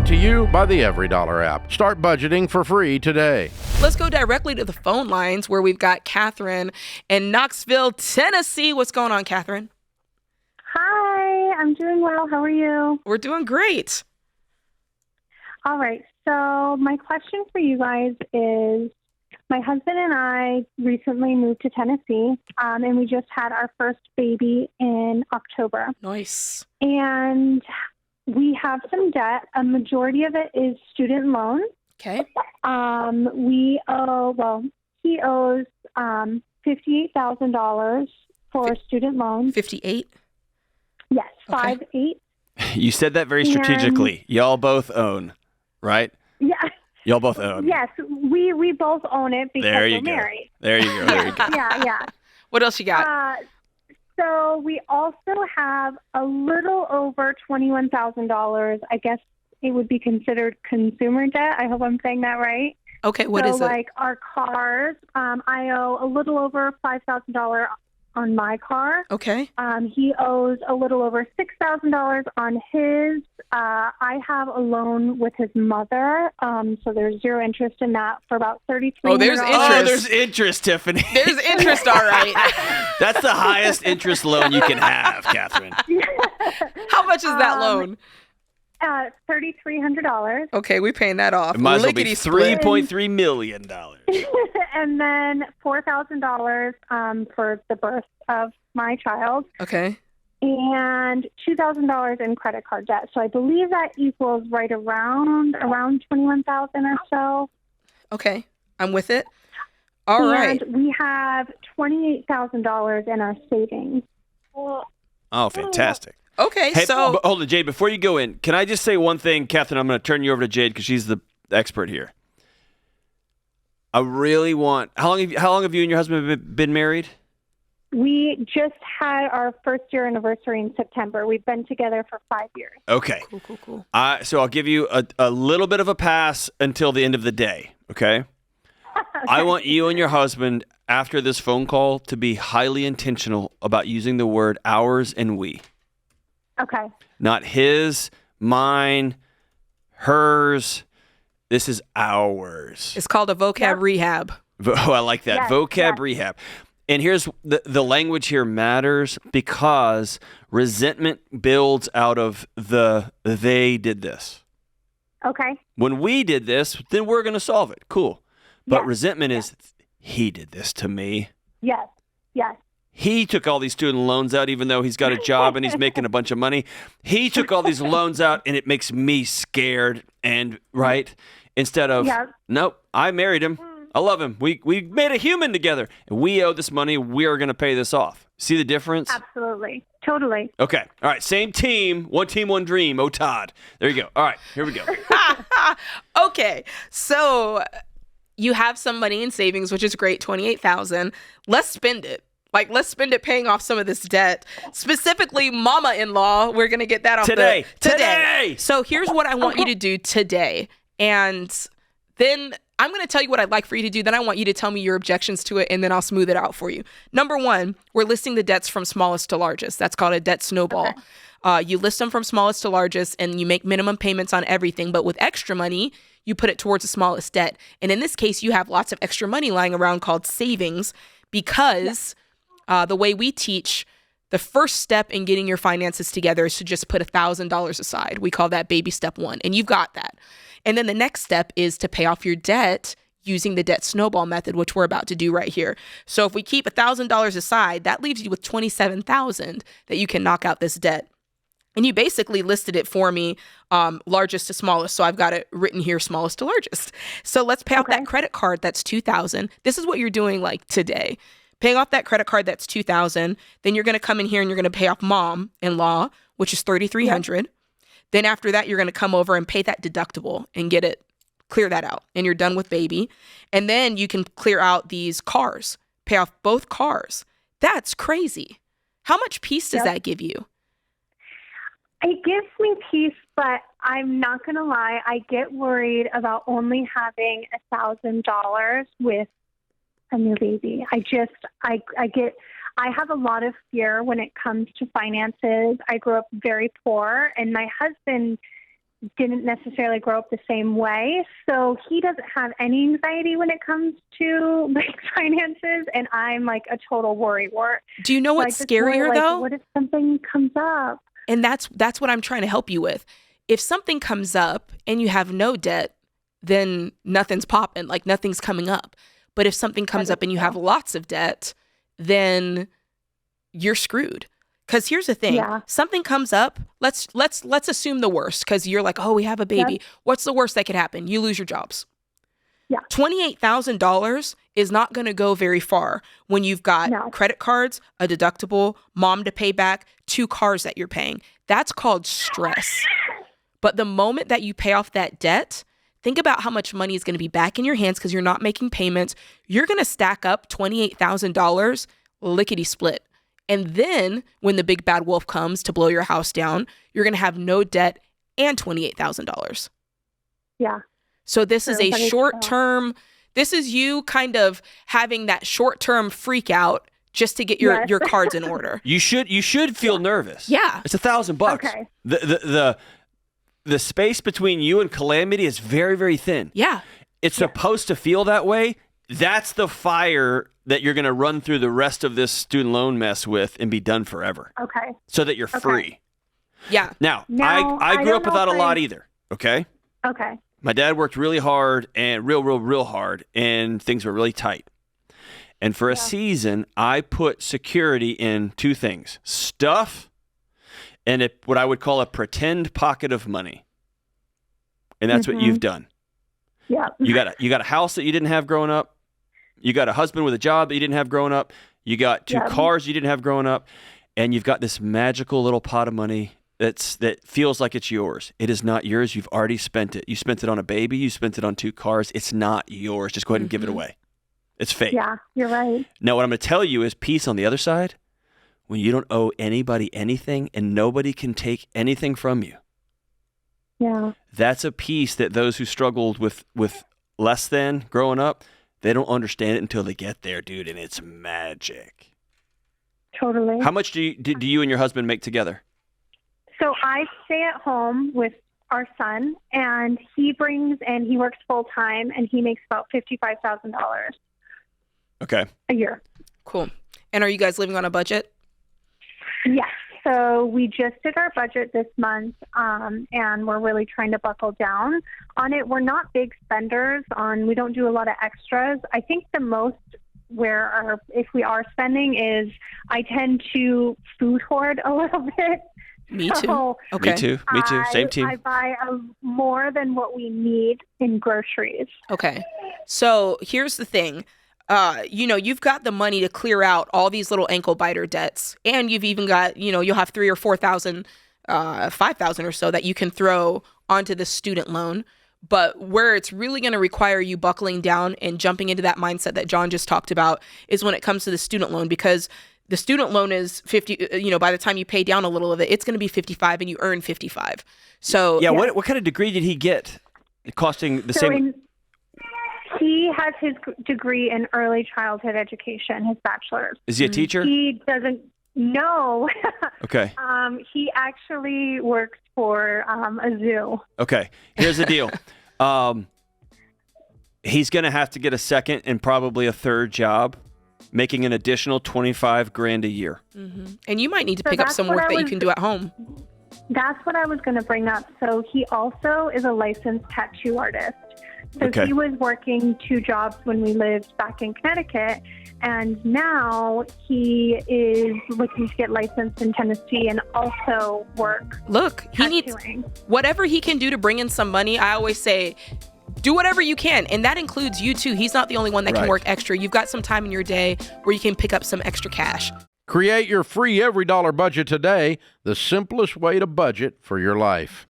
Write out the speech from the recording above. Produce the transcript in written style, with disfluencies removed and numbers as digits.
Brought to you by the Every Dollar app. Start budgeting for free today. Let's go directly to the phone lines where we've got Catherine in Knoxville, Tennessee. What's going on, Catherine? Hi, I'm doing well. How are you? We're doing great. All right. So my question for you guys is, my husband and I recently moved to Tennessee, and we just had our first baby in October. Nice. And we have some debt. A majority of it is student loans. Okay. He owes $58,000 for student loans. 58? Yes, Okay. 58. You said that very strategically. Y'all both own, right? Yeah. Y'all both own. Yes, we both own it because There you we're go. married. There you go. There you go. Yeah. What else you got? So we also have a little over $21,000. I guess it would be considered consumer debt. I hope I'm saying that right. Okay, what is it? So like our cars, I owe a little over $5,000 on my car. Okay. He owes a little over $6,000 on his. I have a loan with his mother, so there's zero interest in that for about $3,300. Oh, there's interest. Oh, there's interest, Tiffany. There's interest, all right. That's the highest interest loan you can have, Catherine. How much is that loan? $3,300. Okay, we paying that off. It might as well be Lickety-split. $3.3 million. And then $4,000 for the birth of my child. Okay. And $2,000 in credit card debt. So I believe that equals right around $21,000 or so. Okay, I'm with it. All right. And we have $28,000 in our savings. Oh, fantastic. Okay, Hey, so hold on, Jade. Before you go in, can I just say one thing, Catherine? I'm going to turn you over to Jade because she's the expert here. I really want. How long have you and your husband been married? We just had our first year anniversary in September. We've been together for 5 years. Okay. Cool. So I'll give you a little bit of a pass until the end of the day. Okay. I want you and your husband after this phone call to be highly intentional about using the word ours and we. Okay. Not his, mine, hers. This is ours. it's called a vocab rehab. Oh, I like that. Yes, Vocab yes. rehab. And here's the language here matters because resentment builds out of they did this. Okay. When we did this, then we're going to solve it. Cool. But Yes, resentment is he did this to me. Yes. He took all these student loans out even though he's got a job and he's making a bunch of money. He took all these loans out and it makes me scared and right instead of nope, I married him. I love him. We made a human together and we owe this money. We are going to pay this off. See the difference? Absolutely. Totally. Okay. All right. Same team. One team, one dream. Oh, Todd. There you go. All right. Here we go. Okay, so you have some money in savings, which is great, $28,000. Let's spend it. Let's spend it paying off some of this debt. Specifically, mama-in-law, we're going to get that off Today. Today. So here's what I want you to do today. And then I'm going to tell you what I'd like for you to do. Then I want you to tell me your objections to it, and then I'll smooth it out for you. Number one, we're listing the debts from smallest to largest. That's called a debt snowball. Okay. You list them from smallest to largest, and you make minimum payments on everything. But with extra money, you put it towards the smallest debt. And in this case, you have lots of extra money lying around called savings because the way we teach, the first step in getting your finances together is to just put $1,000 aside. We call that baby step one, and you've got that. And then the next step is to pay off your debt using the debt snowball method, which we're about to do right here. So if we keep $1,000 aside, that leaves you with $27,000 that you can knock out this debt. And you basically listed it for me, largest to smallest. So I've got it written here, smallest to largest. So let's pay off that credit card. That's $2,000. This is what you're doing today. Paying off that credit card, that's $2,000. Then you're going to come in here and you're going to pay off mom-in-law, which is $3,300. Yep. Then after that, you're going to come over and pay that deductible and clear that out. And you're done with baby. And then you can clear out these cars, pay off both cars. That's crazy. How much peace does that give you? It gives me peace, but I'm not going to lie. I get worried about only having $1,000 with a new baby. I have a lot of fear when it comes to finances. I grew up very poor, and my husband didn't necessarily grow up the same way. So he doesn't have any anxiety when it comes to like finances. And I'm like a total worrywart. Do you know what's scarier though? What if something comes up? And that's what I'm trying to help you with. If something comes up and you have no debt, then nothing's popping, like nothing's coming up. But if something comes up and you have lots of debt, then you're screwed. Because here's the thing, something comes up, let's assume the worst, because you're like, oh, we have a baby. Yep. What's the worst that could happen? You lose your jobs. Yeah. $28,000 is not going to go very far when you've got credit cards, a deductible, mom to pay back, 2 cars that you're paying. That's called stress. But the moment that you pay off that debt, think about how much money is going to be back in your hands because you're not making payments. You're going to stack up $28,000 lickety split. And then when the big bad wolf comes to blow your house down, you're going to have no debt and $28,000. Yeah. So this is a short-term, this is you kind of having that short-term freak out just to get your cards in order. You should feel nervous. Yeah. It's $1,000. Okay. The space between you and calamity is very, very thin. Yeah. It's supposed to feel that way. That's the fire that you're going to run through the rest of this student loan mess with and be done forever. Okay. So that you're free. Yeah. Now, I grew up without a lot either. Okay. Okay. My dad worked really hard and real hard, and things were really tight. And for a season, I put security in 2 things: stuff and what I would call a pretend pocket of money. And that's what you've done. Yeah. You got a house that you didn't have growing up. You got a husband with a job that you didn't have growing up. You got 2 cars you didn't have growing up. And you've got this magical little pot of money that feels like it's yours. It is not yours. You've already spent it. You spent it on a baby. You spent it on 2 cars. It's not yours. Just go ahead and give it away. It's fake. Yeah, you're right. Now, what I'm going to tell you is peace on the other side, when you don't owe anybody anything and nobody can take anything from you. Yeah. That's a peace that those who struggled with less than growing up, they don't understand it until they get there, dude, and it's magic. Totally. How much do you and your husband make together? So I stay at home with our son, and he works full time, and he makes about $55,000. Okay. A year. Cool. And are you guys living on a budget? Yes. So we just did our budget this month, and we're really trying to buckle down on it. We're not big spenders we don't do a lot of extras. I think the most if we are spending is I tend to food hoard a little bit. Me too. Okay. Me too. Same team. I buy more than what we need in groceries. Okay. So here's the thing. You've got the money to clear out all these little ankle biter debts. And you've even got, you'll have 3,000 or 4,000, 5,000 or so that you can throw onto the student loan. But where it's really going to require you buckling down and jumping into that mindset that John just talked about is when it comes to the student loan, because the student loan is 50, by the time you pay down a little of it, it's going to be 55 and you earn 55. So yeah. What kind of degree did he get? Costing the same. He has his degree in early childhood education, his bachelor's. Is he a teacher? He doesn't. No. Okay. He actually works for a zoo. Okay. Here's the deal. He's going to have to get a second and probably a third job, making an additional $25,000 a year. Mm-hmm. And you might need to pick up some work that you can do at home. That's what I was going to bring up. So he also is a licensed tattoo artist. So he was working 2 jobs when we lived back in Connecticut, and now he is looking to get licensed in Tennessee and also work. Look, he needs whatever he can do to bring in some money. I always say, do whatever you can, and that includes you too. He's not the only one that can work extra. You've got some time in your day where you can pick up some extra cash. Create your free every dollar budget today, the simplest way to budget for your life.